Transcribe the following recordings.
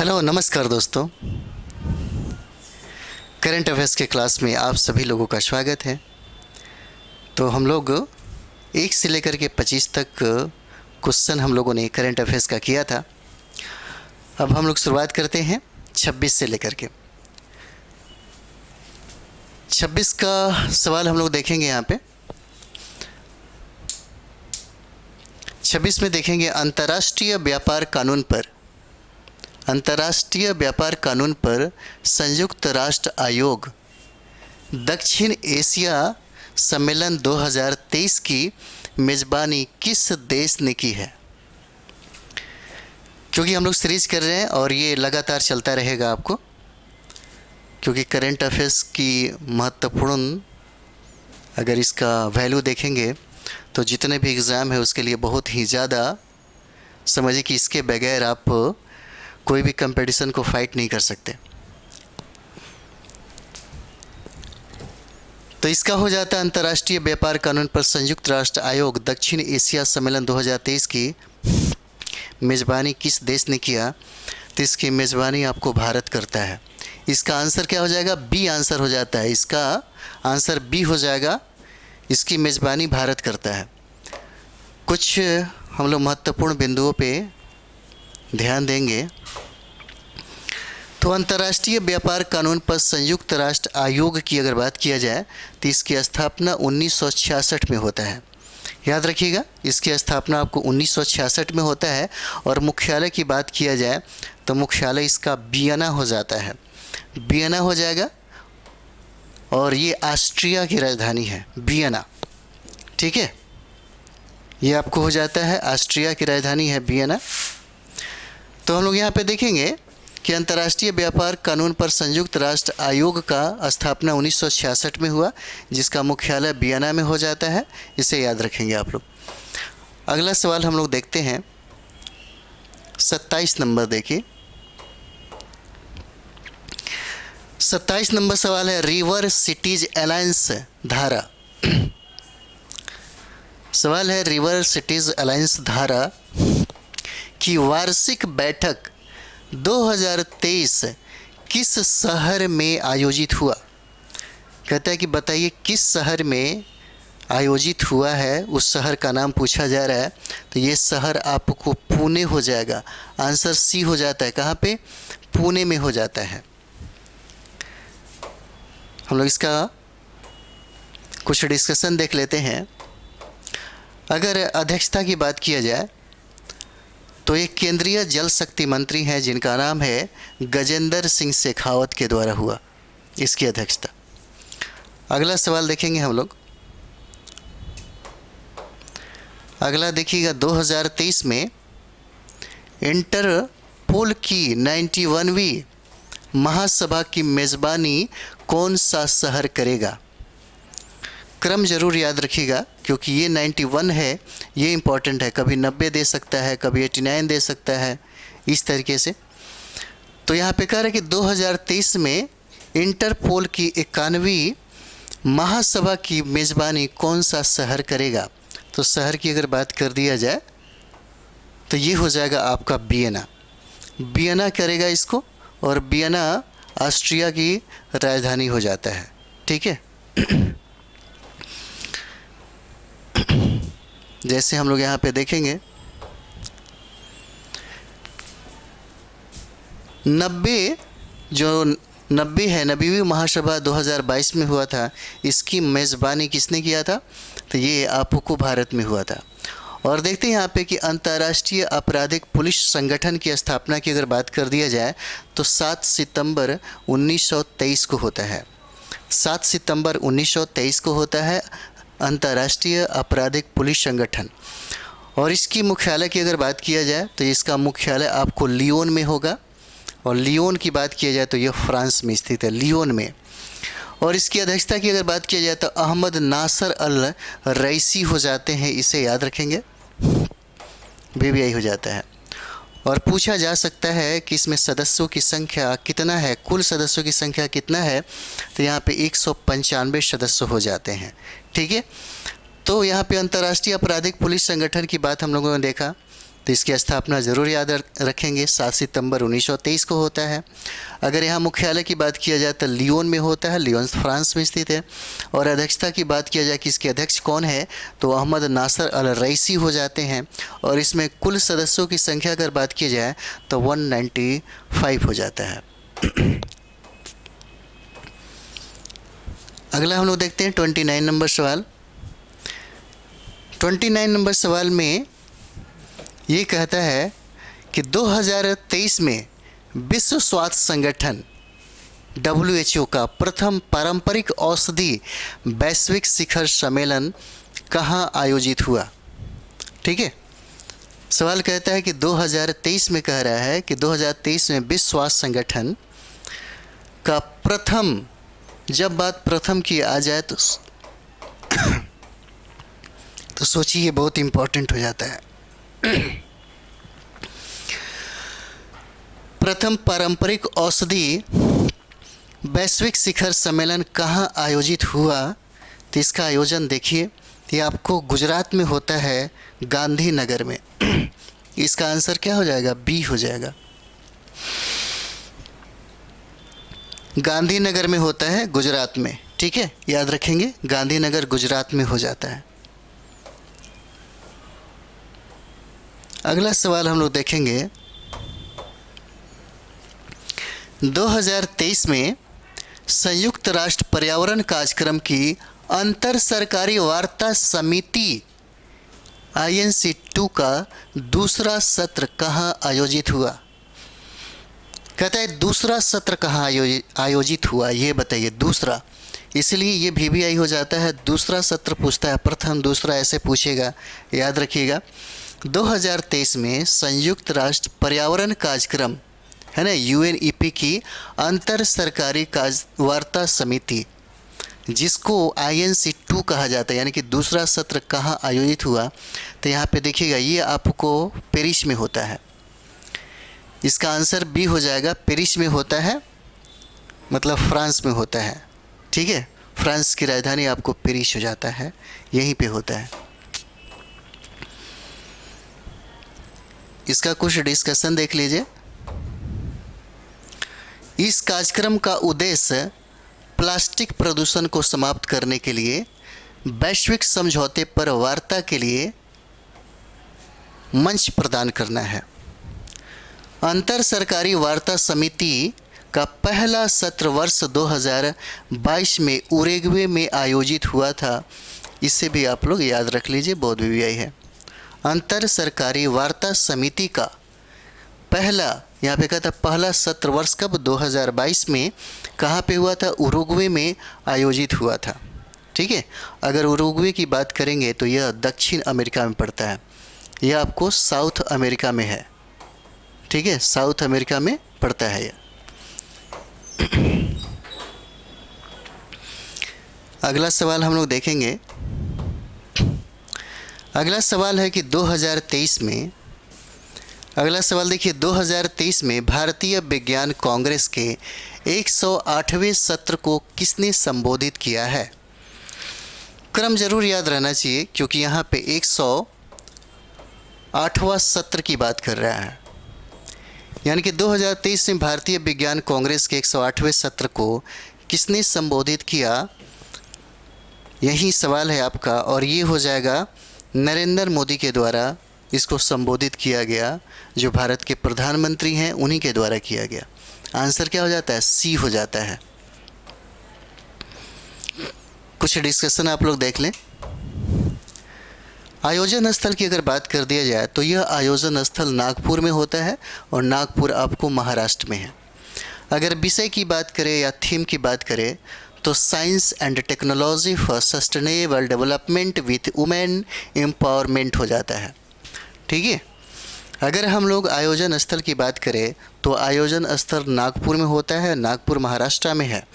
Hello नमस्कार दोस्तों। Current affairs के क्लास में आप सभी लोगों का स्वागत है। तो हम लोग 1 से लेकर के 25 तक क्वेश्चन हम लोगों ने करंट अफेयर्स का किया था। अब हम लोग शुरुआत करते हैं 26 से लेकर के 26 का सवाल हम लोग देखेंगे। यहाँ पे 26 में देखेंगे अंतर्राष्ट्रीय व्यापार कानून पर संयुक्त राष्ट्र आयोग दक्षिण एशिया सम्मेलन 2023 की मेज़बानी किस देश ने की है? क्योंकि हम लोग सीरीज कर रहे हैं और ये लगातार चलता रहेगा आपको, क्योंकि करंट अफेयर्स की महत्वपूर्ण अगर इसका वैल्यू देखेंगे तो जितने भी एग्ज़ाम है उसके लिए बहुत ही ज़्यादा, समझिए कि इसके बगैर आप कोई भी कंपटीशन को फाइट नहीं कर सकते। तो इसका हो जाता है अंतर्राष्ट्रीय व्यापार कानून पर संयुक्त राष्ट्र आयोग दक्षिण एशिया सम्मेलन 2023 की मेज़बानी किस देश ने किया? तो इसकी मेज़बानी आपको भारत करता है। इसका आंसर क्या हो जाएगा? बी आंसर हो जाता है। इसका आंसर बी हो जाएगा। इसकी मेज़बानी भारत करता है। कुछ हम लोग महत्वपूर्ण बिंदुओं पे ध्यान देंगे। तो अंतर्राष्ट्रीय व्यापार कानून पर संयुक्त राष्ट्र आयोग की अगर बात किया जाए तो इसकी स्थापना 1966 में होता है। याद रखिएगा, इसकी स्थापना आपको 1966 में होता है। और मुख्यालय की बात किया जाए तो मुख्यालय इसका वियना हो जाता है, वियना हो जाएगा। और ये ऑस्ट्रिया की राजधानी है, वियना। ठीक है, ये आपको हो जाता है, ऑस्ट्रिया की राजधानी है वियना। तो हम लोग यहाँ पे देखेंगे कि अंतर्राष्ट्रीय व्यापार कानून पर संयुक्त राष्ट्र आयोग का स्थापना 1966 में हुआ, जिसका मुख्यालय वियना में हो जाता है। इसे याद रखेंगे आप लोग। अगला सवाल हम लोग देखते हैं 27 नंबर। देखिए 27 नंबर सवाल है रिवर सिटीज अलायंस धारा। सवाल है रिवर सिटीज अलायंस धारा की वार्षिक बैठक 2023 किस शहर में आयोजित हुआ? कहता है कि बताइए किस शहर में आयोजित हुआ है, उस शहर का नाम पूछा जा रहा है। तो ये शहर आपको पुणे हो जाएगा। आंसर सी हो जाता है। कहाँ पे? पुणे में हो जाता है। हम लोग इसका कुछ डिस्कशन देख लेते हैं। अगर अध्यक्षता की बात किया जाए तो एक केंद्रीय जल शक्ति मंत्री हैं जिनका नाम है गजेंद्र सिंह शेखावत के द्वारा हुआ इसकी अध्यक्षता। अगला सवाल देखेंगे हम लोग। अगला देखिएगा 2023 में इंटरपोल की 91वीं महासभा की मेज़बानी कौन सा शहर करेगा? क्रम जरूर याद रखिएगा, क्योंकि ये 91 है, ये इम्पॉर्टेंट है। कभी 90 दे सकता है, कभी 89 दे सकता है, इस तरीके से। तो यहाँ पे कह रहे हैं कि 2023 में इंटरपोल की 91वीं महासभा की मेज़बानी कौन सा शहर करेगा? तो शहर की अगर बात कर दिया जाए तो ये हो जाएगा आपका वियना। वियना करेगा इसको, और वियना ऑस्ट्रिया की राजधानी हो जाता है। ठीक है। जैसे हम लोग यहाँ पे देखेंगे 90 है, 90वीं महासभा 2022 में हुआ था। इसकी मेज़बानी किसने किया था? तो ये आपको भारत में हुआ था। और देखते हैं यहाँ पे कि अंतर्राष्ट्रीय आपराधिक पुलिस संगठन की स्थापना की अगर बात कर दिया जाए तो 7 सितंबर 1923 को होता है। 7 सितंबर 1923 को होता है अंतर्राष्ट्रीय आपराधिक पुलिस संगठन। और इसकी मुख्यालय की अगर बात किया जाए तो इसका मुख्यालय आपको लियोन में होगा। और लियोन की बात किया जाए तो यह फ्रांस में स्थित है, लियोन में। और इसकी अध्यक्षता की अगर बात किया जाए तो अहमद नासर अल रईसी हो जाते हैं। इसे याद रखेंगे, BBI हो जाता है। और पूछा जा सकता है कि इसमें सदस्यों की संख्या कितना है, कुल सदस्यों की संख्या कितना है? तो यहाँ पे 195 सदस्य हो जाते हैं। ठीक है। तो यहाँ पे अंतर्राष्ट्रीय आपराधिक पुलिस संगठन की बात हम लोगों ने देखा तो इसकी स्थापना ज़रूर याद रखेंगे, 7 सितंबर 1923 को होता है। अगर यहाँ मुख्यालय की बात किया जाए तो लियोन में होता है, लियोन फ्रांस में स्थित है। और अध्यक्षता की बात किया जाए कि इसके अध्यक्ष कौन है, तो अहमद नासर अल रईसी हो जाते हैं। और इसमें कुल सदस्यों की संख्या अगर बात की जाए तो 195 हो जाता है। अगला हम लोग देखते हैं 29 नंबर सवाल। 29 नंबर सवाल में ये कहता है कि 2023 में विश्व स्वास्थ्य संगठन WHO का प्रथम पारंपरिक औषधि वैश्विक शिखर सम्मेलन कहाँ आयोजित हुआ। ठीक है, सवाल कहता है कि 2023 में कह रहा है कि 2023 में विश्व स्वास्थ्य संगठन का प्रथम, जब बात प्रथम की आ जाए तो सोचिए बहुत इम्पोर्टेंट हो जाता है। प्रथम पारंपरिक औषधि वैश्विक शिखर सम्मेलन कहाँ आयोजित हुआ, तो इसका आयोजन देखिए, ये आपको गुजरात में होता है, गांधीनगर में। इसका आंसर क्या हो जाएगा, बी हो जाएगा। गांधीनगर में होता है, गुजरात में। ठीक है, याद रखेंगे, गांधीनगर गुजरात में हो जाता है। अगला सवाल हम लोग देखेंगे, 2023 में संयुक्त राष्ट्र पर्यावरण कार्यक्रम की अंतर सरकारी वार्ता समिति INC2 का दूसरा सत्र कहाँ आयोजित हुआ। कहता है दूसरा सत्र कहाँ आयोजित हुआ, ये बताइए दूसरा, इसलिए ये VBI हो जाता है। दूसरा सत्र पूछता है, प्रथम दूसरा ऐसे पूछेगा, याद रखिएगा। 2023 में संयुक्त राष्ट्र पर्यावरण कार्यक्रम है ना, UNEP की अंतर सरकारी वार्ता समिति, जिसको INC2 कहा जाता है, यानी कि दूसरा सत्र कहाँ आयोजित हुआ, तो यहाँ पे देखिएगा ये आपको पेरिस में होता है। इसका आंसर बी हो जाएगा, पेरिस में होता है, मतलब फ्रांस में होता है। ठीक है, फ्रांस की राजधानी आपको पेरिस हो जाता है, यहीं पे होता है। इसका कुछ डिस्कशन देख लीजिए। इस कार्यक्रम का उद्देश्य प्लास्टिक प्रदूषण को समाप्त करने के लिए वैश्विक समझौते पर वार्ता के लिए मंच प्रदान करना है। अंतर सरकारी वार्ता समिति का पहला सत्र वर्ष 2022 में उरुग्वे में आयोजित हुआ था। इसे भी आप लोग याद रख लीजिए, बहुत VBI है। अंतर सरकारी वार्ता समिति का पहला, यहाँ पे कहता पहला सत्र वर्ष कब, 2022 में। कहाँ पे हुआ था, उरुग्वे में आयोजित हुआ था। ठीक है, अगर उरुग्वे की बात करेंगे तो यह दक्षिण अमेरिका में पड़ता है, यह आपको साउथ अमेरिका में है। ठीक है, साउथ अमेरिका में पड़ता है यह। अगला सवाल हम लोग देखेंगे। अगला सवाल है कि 2023 में, अगला सवाल देखिए, 2023 में भारतीय विज्ञान कांग्रेस के 108वें सत्र को किसने संबोधित किया है। क्रम जरूर याद रहना चाहिए, क्योंकि यहाँ पे 108वां सत्र की बात कर रहा है, यानी कि 2023 में भारतीय विज्ञान कांग्रेस के 108वें सत्र को किसने संबोधित किया, यही सवाल है आपका। और ये हो जाएगा नरेंद्र मोदी के द्वारा इसको संबोधित किया गया, जो भारत के प्रधानमंत्री हैं उन्हीं के द्वारा किया गया। आंसर क्या हो जाता है, सी हो जाता है। कुछ डिस्कशन आप लोग देख लें। आयोजन स्थल की अगर बात कर दिया जाए तो यह आयोजन स्थल नागपुर में होता है, और नागपुर आपको महाराष्ट्र में है। अगर विषय की बात करें या थीम की बात करें तो science and technology for sustainable development with women empowerment हो जाता है। ठीक है, अगर हम लोग आयोजन स्थल की बात करें तो आयोजन स्थल नागपुर में होता है, नागपुर महाराष्ट्र में है।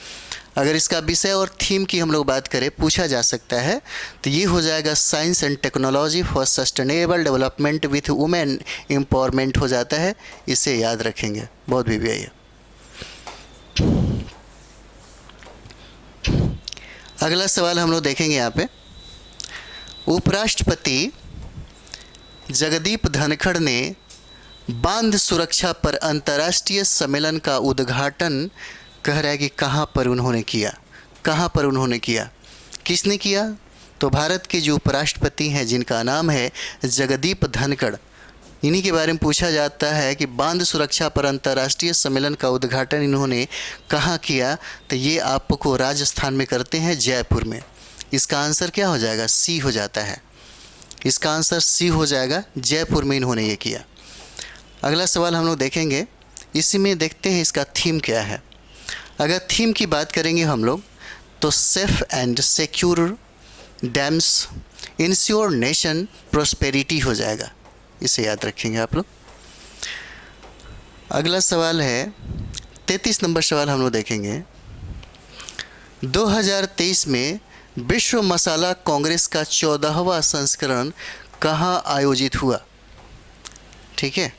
अगर इसका विषय और थीम की हम लोग बात करें, पूछा जा सकता है, तो ये हो जाएगा science and technology for sustainable development with women empowerment हो जाता है। इसे याद रखेंगे, बहुत VBI है। अगला सवाल हम लोग देखेंगे यहाँ पे, उपराष्ट्रपति जगदीप धनखड़ ने बांध सुरक्षा पर अंतर्राष्ट्रीय सम्मेलन का उद्घाटन कह रहा है कि कहाँ पर उन्होंने किया, कहाँ पर उन्होंने किया, किसने किया? तो भारत के जो उपराष्ट्रपति हैं जिनका नाम है जगदीप धनखड़, इन्हीं के बारे में पूछा जाता है कि बांध सुरक्षा पर अंतर्राष्ट्रीय सम्मेलन का उद्घाटन इन्होंने कहाँ किया? तो ये आपको राजस्थान में करते हैं, जयपुर में। इसका आंसर क्या हो जाएगा? सी हो जाता है। इसका आंसर सी हो जाएगा, जयपुर में इन्होंने ये किया। अगला सवाल हम लोग देखेंगे, इसी में देखते हैं इसका थीम क्या है। अगर थीम की बात करेंगे हम लोग तो safe and secure dams ensure nation prosperity हो जाएगा, इसे याद रखेंगे आप लोग। अगला सवाल है 33 नंबर सवाल हम लोग देखेंगे। 2023 में विश्व मसाला कांग्रेस का 14वां संस्करण कहाँ आयोजित हुआ? ठीक है।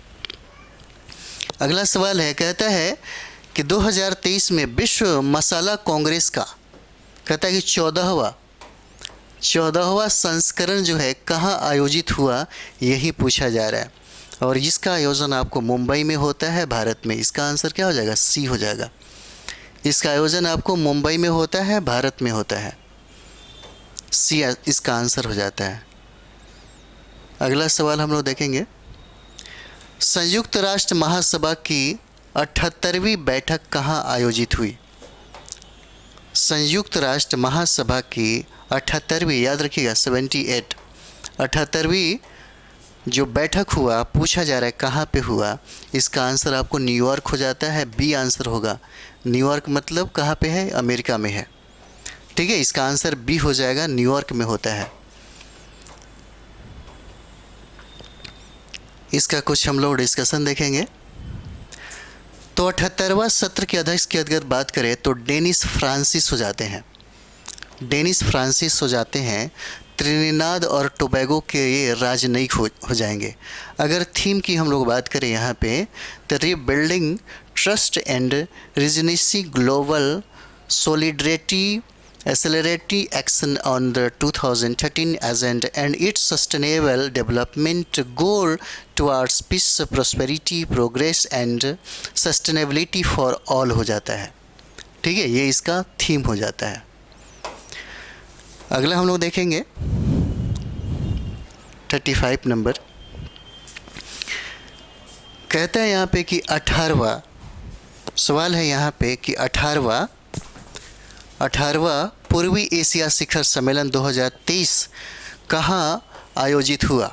अगला सवाल है, कहता है कि 2023 में विश्व मसाला कांग्रेस का, कहता है कि 14वां संस्करण जो है कहाँ आयोजित हुआ, यही पूछा जा रहा है। और इसका आयोजन आपको मुंबई में होता है, भारत में। इसका आंसर क्या हो जाएगा? सी हो जाएगा। इसका आयोजन आपको मुंबई में होता है, भारत में होता है। सी इसका आंसर हो जाता है। अगला सवाल हम लोग देखेंगे, संयुक्त राष्ट्र महासभा की 78वीं बैठक कहाँ आयोजित हुई? संयुक्त राष्ट्र महासभा की 78वीं, याद रखिएगा 78, 78वीं जो बैठक हुआ, पूछा जा रहा है कहाँ पे हुआ। इसका आंसर आपको न्यूयॉर्क हो जाता है, बी आंसर होगा। न्यूयॉर्क मतलब कहाँ पे है? अमेरिका में है। ठीक है, इसका आंसर बी हो जाएगा, न्यूयॉर्क में होता है। इसका कुछ हम लोग डिस्कशन देखेंगे। तो 78वां सत्र के अध्यक्ष की अगर बात करें तो डेनिस फ्रांसिस हो जाते हैं। डेनिस फ्रांसिस हो जाते हैं। त्रिनिदाद और टोबैगो के ये राजनयिक हो जाएंगे। अगर थीम की हम लोग बात करें यहाँ पे, तो rebuilding trust and resiliency global solidarity accelerating action on the 2013 agenda and its sustainable development goal towards peace, prosperity, progress and sustainability for all हो जाता है। ठीक है, ये इसका थीम हो जाता है। अगला हम लोग देखेंगे 35 नंबर, कहता है यहाँ पे कि 18वां सवाल है यहाँ पे कि 18वां पूर्वी एशिया शिखर सम्मेलन 2023 कहाँ आयोजित हुआ?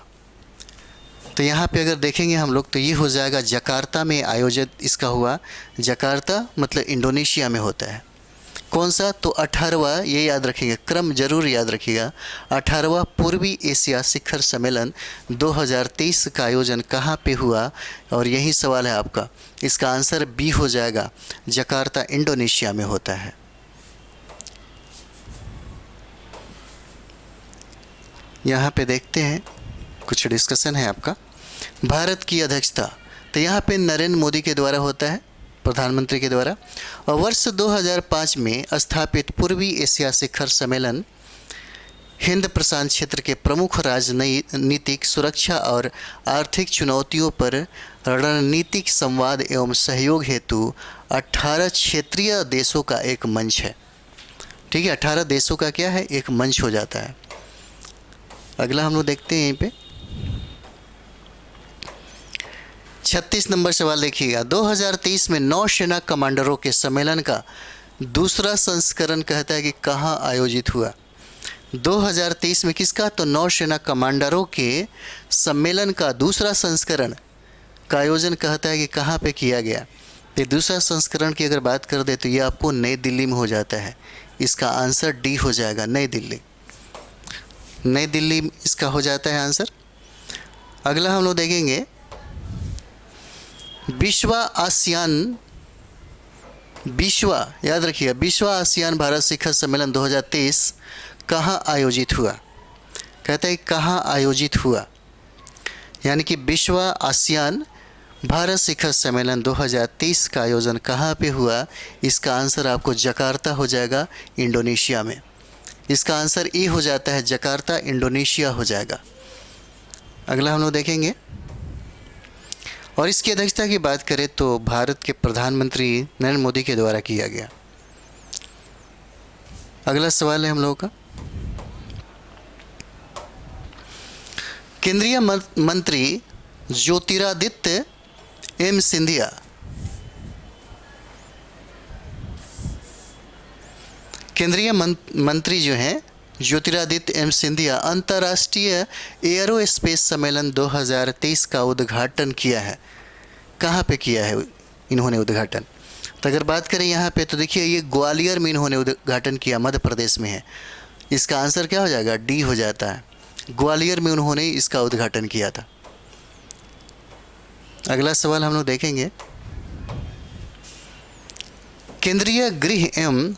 तो यहाँ पे अगर देखेंगे हम लोग तो ये हो जाएगा जकार्ता में आयोजित इसका हुआ। जकार्ता मतलब इंडोनेशिया में होता है। कौन सा? तो 18वां, ये याद रखेंगे, क्रम जरूर याद रखिएगा। 18वां पूर्वी एशिया शिखर सम्मेलन 2023 का आयोजन कहाँ पे हुआ? और यही सवाल है आपका। इसका आंसर बी हो जाएगा, जकार्ता इंडोनेशिया में होता है। यहाँ पे देखते हैं कुछ डिस्कशन है आपका। भारत की अध्यक्षता, तो यहाँ पे नरेंद्र मोदी के द्वारा होता है, प्रधानमंत्री के द्वारा। और वर्ष 2005 में स्थापित पूर्वी एशिया शिखर सम्मेलन हिंद प्रशांत क्षेत्र के प्रमुख राजनीतिक, सुरक्षा और आर्थिक चुनौतियों पर रणनीतिक संवाद एवं सहयोग हेतु 18 क्षेत्रीय देशों का एक मंच है। ठीक है, 18 देशों का क्या है? एक मंच हो जाता है। अगला हम लोग देखते हैं यहीं पे 36 नंबर सवाल देखिएगा। 2023 में नौसेना कमांडरों के सम्मेलन का दूसरा संस्करण कहता है कि कहाँ आयोजित हुआ? 2023 में किसका? तो नौसेना कमांडरों के सम्मेलन का दूसरा संस्करण का आयोजन कहता है कि कहाँ पे किया गया। तो दूसरा संस्करण की अगर बात कर दे तो ये आपको नई दिल्ली में हो जाता है। इसका आंसर डी हो जाएगा, नई दिल्ली। नई दिल्ली इसका हो जाता है आंसर। अगला हम लोग देखेंगे याद रखिएगा, विश्व आसियान भारत शिखर सम्मेलन 2023 कहाँ आयोजित हुआ? कहता है कहाँ आयोजित हुआ, यानी कि विश्व आसियान भारत शिखर सम्मेलन 2023 का आयोजन कहाँ पे हुआ? इसका आंसर आपको जकार्ता हो जाएगा, इंडोनेशिया में। इसका आंसर ए हो जाता है, जकार्ता इंडोनेशिया हो जाएगा। अगला हम लोग देखेंगे, और इसकी अध्यक्षता की बात करें तो भारत के प्रधानमंत्री नरेंद्र मोदी के द्वारा किया गया। अगला सवाल है हम लोगों का, केंद्रीय मंत्री ज्योतिरादित्य एम सिंधिया केंद्रीय मंत्री जो हैं ज्योतिरादित्य एम सिंधिया अंतर्राष्ट्रीय एयरोस्पेस सम्मेलन 2023 का उद्घाटन किया है। कहाँ पे किया है इन्होंने उद्घाटन? तो अगर बात करें यहाँ पे तो देखिए ये ग्वालियर में इन्होंने उद्घाटन किया, मध्य प्रदेश में है। इसका आंसर क्या हो जाएगा? डी हो जाता है। ग्वालियर में उन्होंने इसका उद्घाटन किया था। अगला सवाल हम लोग देखेंगे, केंद्रीय गृह एवं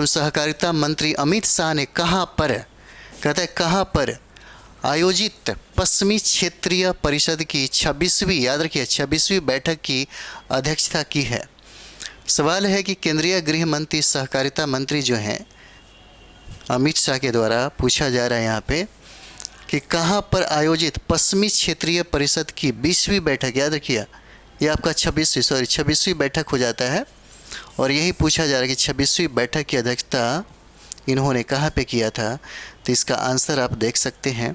सहकारिता मंत्री अमित शाह ने कहाँ पर, कहता है कहाँ पर आयोजित पश्चिमी क्षेत्रीय परिषद की 26वीं, याद रखिए 26वीं बैठक की अध्यक्षता की है। सवाल है कि केंद्रीय गृह मंत्री सहकारिता मंत्री जो हैं अमित शाह के द्वारा पूछा जा रहा है यहाँ पे कि कहाँ पर आयोजित पश्चिमी क्षेत्रीय परिषद की 20वीं बैठक, याद रखिए ये आपका 26वीं बैठक हो जाता है, और यही पूछा जा रहा है कि 26वीं बैठक की अध्यक्षता इन्होंने कहाँ पे किया था। तो इसका आंसर आप देख सकते हैं,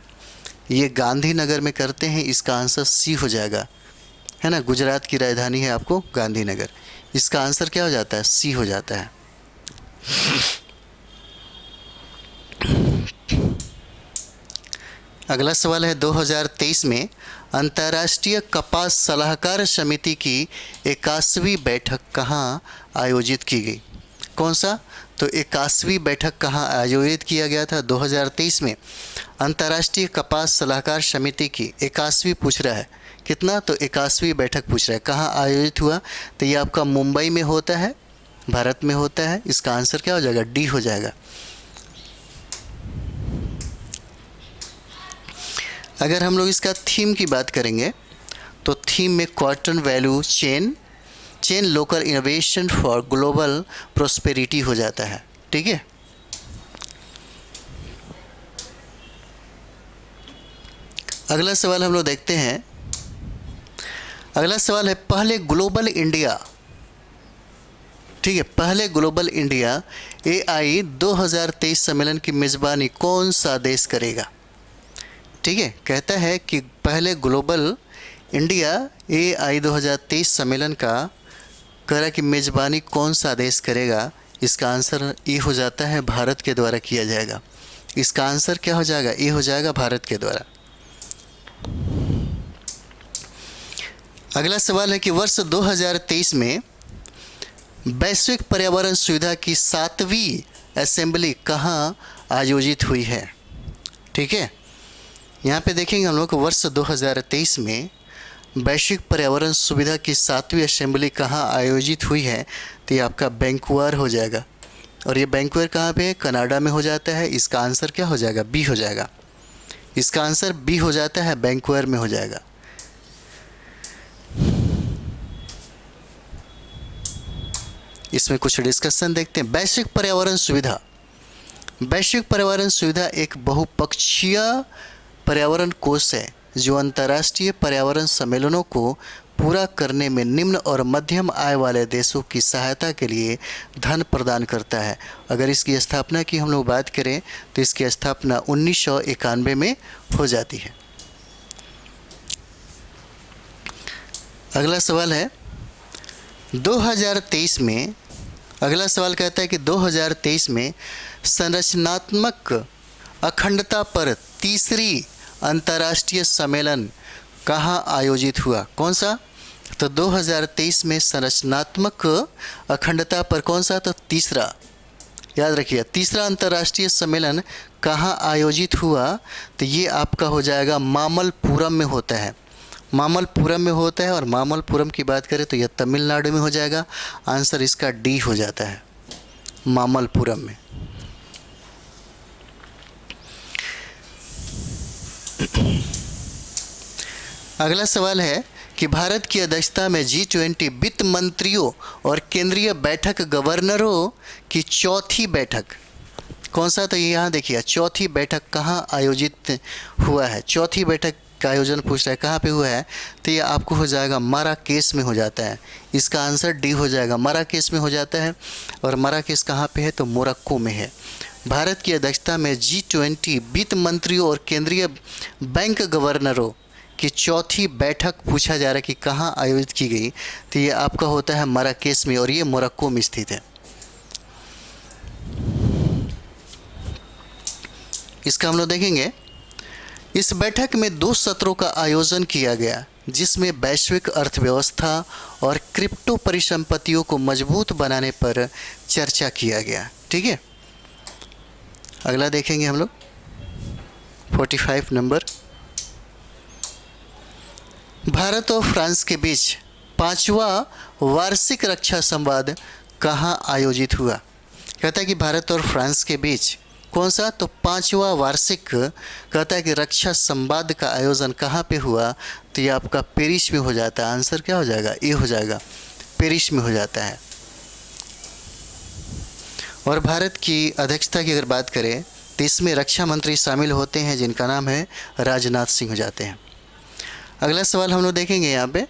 ये गांधीनगर में करते हैं। इसका आंसर सी हो जाएगा, है ना। गुजरात की राजधानी है आपको गांधीनगर। इसका आंसर क्या हो जाता है? सी हो जाता है। अगला सवाल है, 2023 में अंतर्राष्ट्रीय कपास सलाहकार समिति की 81वीं बैठक कहाँ आयोजित की गई? कौन सा? तो 81वीं बैठक कहाँ आयोजित किया गया था? 2023 में अंतर्राष्ट्रीय कपास सलाहकार समिति की 81वीं पूछ रहा है। कितना? तो 81वीं बैठक पूछ रहा है। कहाँ आयोजित हुआ? तो ये आपका मुंबई में होता है, भारत में होता है। इसका आंसर क्या हो जाएगा? डी हो जाएगा। अगर हम लोग इसका थीम की बात करेंगे तो थीम में cotton value chain local innovation for global prosperity हो जाता है। ठीक है। अगला सवाल हम लोग देखते हैं। अगला सवाल है, पहले ग्लोबल इंडिया, ठीक है, पहले ग्लोबल इंडिया AI 2023 सम्मेलन की मेज़बानी कौन सा देश करेगा? ठीक है, कहता है कि पहले ग्लोबल इंडिया AI 2023 सम्मेलन का करा कि मेज़बानी कौन सा देश करेगा? इसका आंसर ए हो जाता है, भारत के द्वारा किया जाएगा। इसका आंसर क्या हो जाएगा? ए हो जाएगा, भारत के द्वारा। अगला सवाल है कि वर्ष 2023 में वैश्विक पर्यावरण सुविधा की 7वीं असेंबली कहाँ आयोजित हुई है? ठीक है, यहाँ पे देखेंगे हम लोग वर्ष 2023 में वैश्विक पर्यावरण सुविधा की 7वीं असेंबली कहाँ आयोजित हुई है? तो ये आपका वैंकूवर हो जाएगा। और ये वैंकूवर कहाँ पे है? कनाडा में हो जाता है। इसका आंसर क्या हो जाएगा? बी हो जाएगा। इसका आंसर बी हो जाता है, वैंकूवर में हो जाएगा। इसमें कुछ डिस्कशन देखते हैं। वैश्विक पर्यावरण सुविधा एक बहुपक्षीय पर्यावरण कोष है जो अंतर्राष्ट्रीय पर्यावरण सम्मेलनों को पूरा करने में निम्न और मध्यम आय वाले देशों की सहायता के लिए धन प्रदान करता है। अगर इसकी स्थापना की हम लोग बात करें तो इसकी स्थापना 1991 में हो जाती है। अगला सवाल है 2023 में, अगला सवाल कहता है कि 2023 में संरचनात्मक अखंडता पर तीसरी अंतर्राष्ट्रीय सम्मेलन कहाँ आयोजित हुआ? कौन सा? तो 2023 में संरचनात्मक अखंडता पर कौन सा? तो तीसरा, याद रखिए, तीसरा अंतर्राष्ट्रीय सम्मेलन कहाँ आयोजित हुआ? तो ये आपका हो जाएगा मामल्लपुरम में होता है। मामल्लपुरम में होता है, और मामल्लपुरम की बात करें तो यह तमिलनाडु में हो जाएगा। आंसर इसका डी हो जाता है, मामल्लपुरम में। अगला सवाल है कि भारत की अध्यक्षता में G20 वित्त मंत्रियों और केंद्रीय बैठक गवर्नरों की चौथी बैठक कौन सा? तो यहाँ देखिए, चौथी बैठक कहाँ आयोजित हुआ है। चौथी बैठक का आयोजन पूछ रहा है कहाँ पे हुआ है, तो ये आपको हो जाएगा माराकेश में हो जाता है। इसका आंसर डी हो जाएगा, माराकेश में हो जाता है। और माराकेश कहाँ पे है? तो मोरक्को में है। भारत की अध्यक्षता में G20 वित्त मंत्रियों और केंद्रीय बैंक गवर्नरों की चौथी बैठक पूछा जा रहा है कि कहाँ आयोजित की गई, तो ये आपका होता है माराकेश में, और ये मोरक्को में स्थित है। इसका हम लोग देखेंगे। इस बैठक में 2 सत्रों का आयोजन किया गया, जिसमें वैश्विक अर्थव्यवस्था और क्रिप्टो परिसंपत्तियों को मजबूत बनाने पर चर्चा किया गया। ठीक है, अगला देखेंगे हम लोग 45 नंबर। भारत और फ्रांस के बीच 5वां वार्षिक रक्षा संवाद कहाँ आयोजित हुआ? कहता है कि भारत और फ्रांस के बीच कौन सा? तो 5वां वार्षिक, कहता है कि रक्षा संवाद का आयोजन कहाँ पे हुआ, तो ये आपका पेरिस में हो जाता है। आंसर क्या हो जाएगा? ए हो जाएगा, पेरिस में हो जाता है। और भारत की अध्यक्षता की अगर बात करें तो इसमें रक्षा मंत्री शामिल होते हैं, जिनका नाम है राजनाथ सिंह हो जाते हैं। अगला सवाल हम लोग देखेंगे यहाँ पे।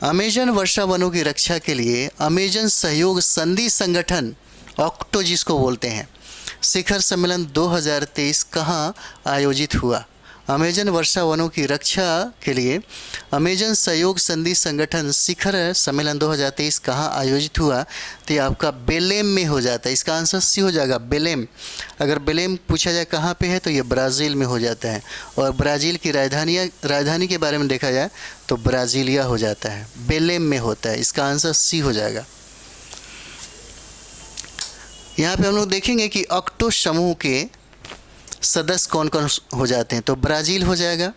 अमेजन वर्षा वनों की रक्षा के लिए अमेजन सहयोग संधि संगठन, ऑक्टो जिसको बोलते हैं, शिखर सम्मेलन 2023 कहाँ आयोजित हुआ? अमेजन वर्षा वनों की रक्षा के लिए अमेजन सहयोग संधि संगठन शिखर सम्मेलन 2023 कहाँ आयोजित हुआ? तो ये आपका बेलेम में हो जाता है। इसका आंसर सी हो जाएगा, बेलेम। अगर बेलेम पूछा जाए कहाँ पे है, तो ये ब्राज़ील में हो जाता है। और ब्राज़ील की राजधानी के बारे में देखा जाए तो ब्राज़ीलिया हो जाता है, बेलेम में होता है। इसका आंसर सी हो जाएगा। यहाँ पे हम लोग देखेंगे कि ऑक्टो समूह के सदस्य कौन कौन हो जाते हैं। तो ब्राज़ील हो जाएगा,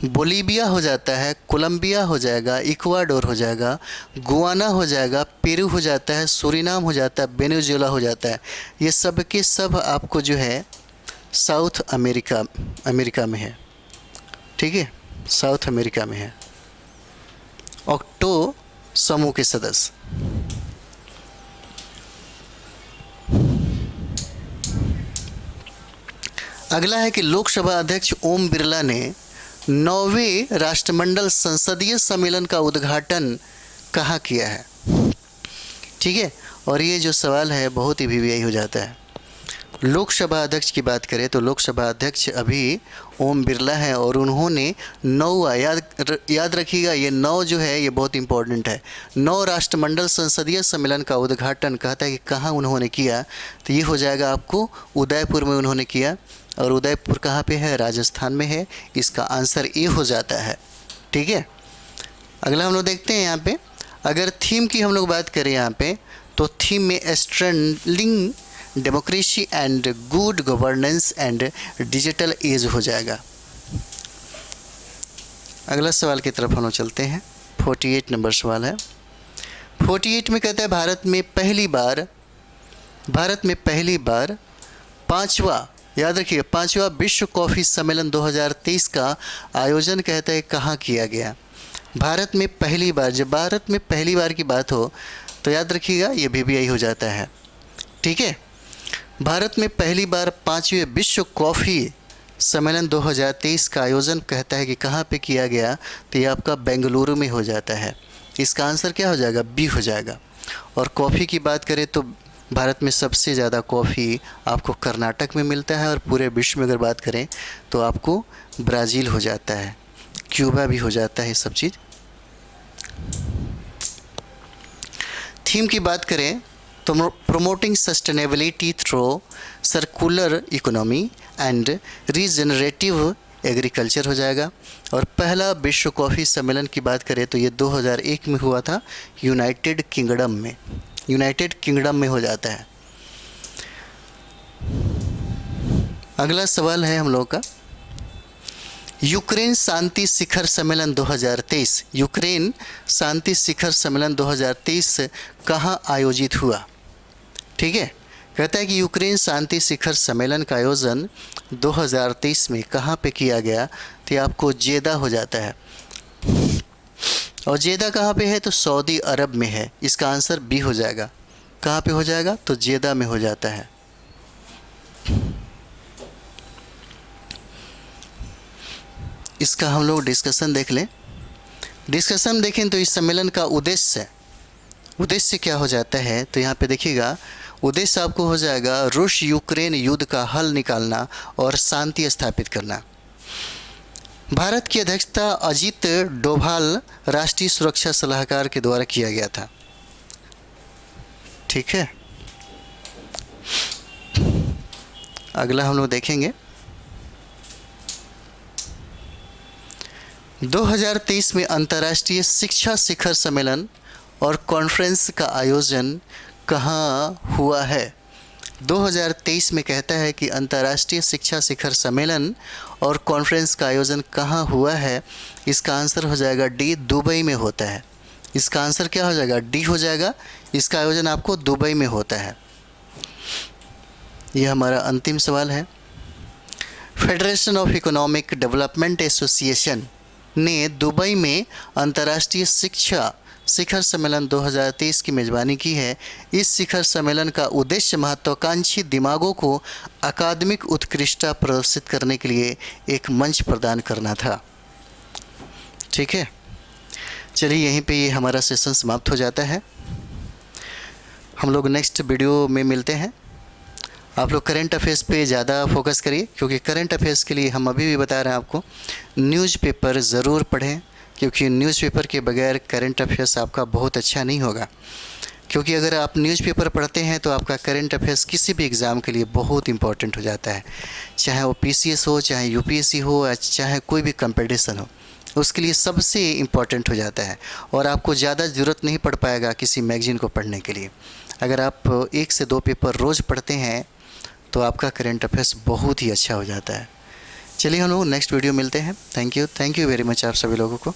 बोलीविया हो जाता है, कोलंबिया हो जाएगा, इक्वाडोर हो जाएगा, गुआना हो जाएगा, पेरू हो जाता है, सूरीनाम हो जाता है, वेनेजुएला हो जाता है। ये सब के सब आपको जो है साउथ अमेरिका में है। ठीक है, साउथ अमेरिका में है ऑक्टो समूह के सदस्य। अगला है कि लोकसभा अध्यक्ष ओम बिरला ने 9वें राष्ट्रमंडल संसदीय सम्मेलन का उद्घाटन कहाँ किया है? ठीक है, और ये जो सवाल है बहुत ही वीवीआई हो जाता है। लोकसभा अध्यक्ष की बात करें तो लोकसभा अध्यक्ष अभी ओम बिरला हैं, और उन्होंने 9वां, याद रखिएगा, ये 9 जो है ये बहुत इंपॉर्टेंट है। 9 राष्ट्रमंडल संसदीय सम्मेलन का उद्घाटन कहता है कि कहाँ उन्होंने किया, तो ये हो जाएगा आपको उदयपुर में उन्होंने किया। और उदयपुर कहाँ पे है? राजस्थान में है। इसका आंसर ए हो जाता है। ठीक है, अगला हम लोग देखते हैं यहाँ पे। अगर थीम की हम लोग बात करें यहाँ पे, तो थीम में strengthening democracy and good governance and digital age हो जाएगा। अगला सवाल की तरफ हम लोग चलते हैं। 48 नंबर सवाल है। 48 में कहता है भारत में पहली बार 5वां, याद रखिए, 5वां विश्व कॉफ़ी सम्मेलन 2023 का आयोजन कहता है कहाँ किया गया? भारत में पहली बार, जब भारत में पहली बार की बात हो तो याद रखिएगा ये वीवीआई हो जाता है। ठीक है, भारत में पहली बार 5वें विश्व कॉफ़ी सम्मेलन 2023 का आयोजन कहता है कि कहाँ पे किया गया? तो ये आपका बेंगलुरु में हो जाता है। इसका आंसर क्या हो जाएगा? बी हो जाएगा। और कॉफ़ी की बात करें तो भारत में सबसे ज़्यादा कॉफ़ी आपको कर्नाटक में मिलता है, और पूरे विश्व में अगर बात करें तो आपको ब्राज़ील हो जाता है, क्यूबा भी हो जाता है, सब चीज़। थीम की बात करें तो promoting sustainability through circular economy and regenerative agriculture हो जाएगा। और पहला विश्व कॉफ़ी सम्मेलन की बात करें तो ये 2001 में हुआ था, यूनाइटेड किंगडम में हो जाता है। अगला सवाल है हम लोग का, यूक्रेन शांति शिखर सम्मेलन 2023, यूक्रेन शांति शिखर सम्मेलन 2023 कहाँ आयोजित हुआ? ठीक है, कहता है कि यूक्रेन शांति शिखर सम्मेलन का आयोजन 2023 में कहाँ पे किया गया? तो आपको जेदा हो जाता है। और जेदा कहाँ पे है? तो सऊदी अरब में है। इसका आंसर बी हो जाएगा, कहाँ पे हो जाएगा? तो जेदा में हो जाता है। इसका हम लोग डिस्कशन देख लें। डिस्कशन देखें तो इस सम्मेलन का उद्देश्य क्या हो जाता है? तो यहाँ पे देखिएगा, उद्देश्य आपको हो जाएगा रूस यूक्रेन युद्ध का हल निकालना और शांति स्थापित करना। भारत की अध्यक्षता अजीत डोभाल राष्ट्रीय सुरक्षा सलाहकार के द्वारा किया गया था। ठीक है, अगला हम लोग देखेंगे 2023 में अंतर्राष्ट्रीय शिक्षा शिखर सम्मेलन और कॉन्फ्रेंस का आयोजन कहाँ हुआ है? 2023 में कहता है कि अंतर्राष्ट्रीय शिक्षा शिखर सम्मेलन और कॉन्फ्रेंस का आयोजन कहाँ हुआ है। इसका आंसर हो जाएगा डी, दुबई में होता है। इसका आंसर क्या हो जाएगा? डी हो जाएगा। इसका आयोजन आपको दुबई में होता है। यह हमारा अंतिम सवाल है। Federation of economic development association ने दुबई में अंतर्राष्ट्रीय शिक्षा शिखर सम्मेलन 2023 की मेज़बानी की है। इस शिखर सम्मेलन का उद्देश्य महत्वाकांक्षी दिमागों को अकादमिक उत्कृष्टता प्रदर्शित करने के लिए एक मंच प्रदान करना था। ठीक है, चलिए यहीं पे ये हमारा सेशन समाप्त हो जाता है। हम लोग नेक्स्ट वीडियो में मिलते हैं। आप लोग करंट अफेयर्स पे ज़्यादा फोकस करिए, क्योंकि करंट अफेयर्स के लिए हम अभी भी बता रहे हैं आपको, न्यूज़पेपर ज़रूर पढ़ें, क्योंकि न्यूज़पेपर के बगैर करंट अफेयर्स आपका बहुत अच्छा नहीं होगा। क्योंकि अगर आप न्यूज़पेपर पढ़ते हैं तो आपका करंट अफेयर्स किसी भी एग्ज़ाम के लिए बहुत इंपॉर्टेंट हो जाता है, चाहे वो PCS हो, चाहे UPSC हो, चाहे कोई भी कंपटीशन हो, उसके लिए सबसे इम्पॉर्टेंट हो जाता है। और आपको ज़्यादा ज़रूरत नहीं पड़ पाएगा किसी मैगज़ीन को पढ़ने के लिए। अगर आप 1 से 2 पेपर रोज़ पढ़ते हैं तो आपका करंट अफेयर्स बहुत ही अच्छा हो जाता है। चलिए हम लोग नेक्स्ट वीडियो मिलते हैं। थैंक यू वेरी मच आप सभी लोगों को।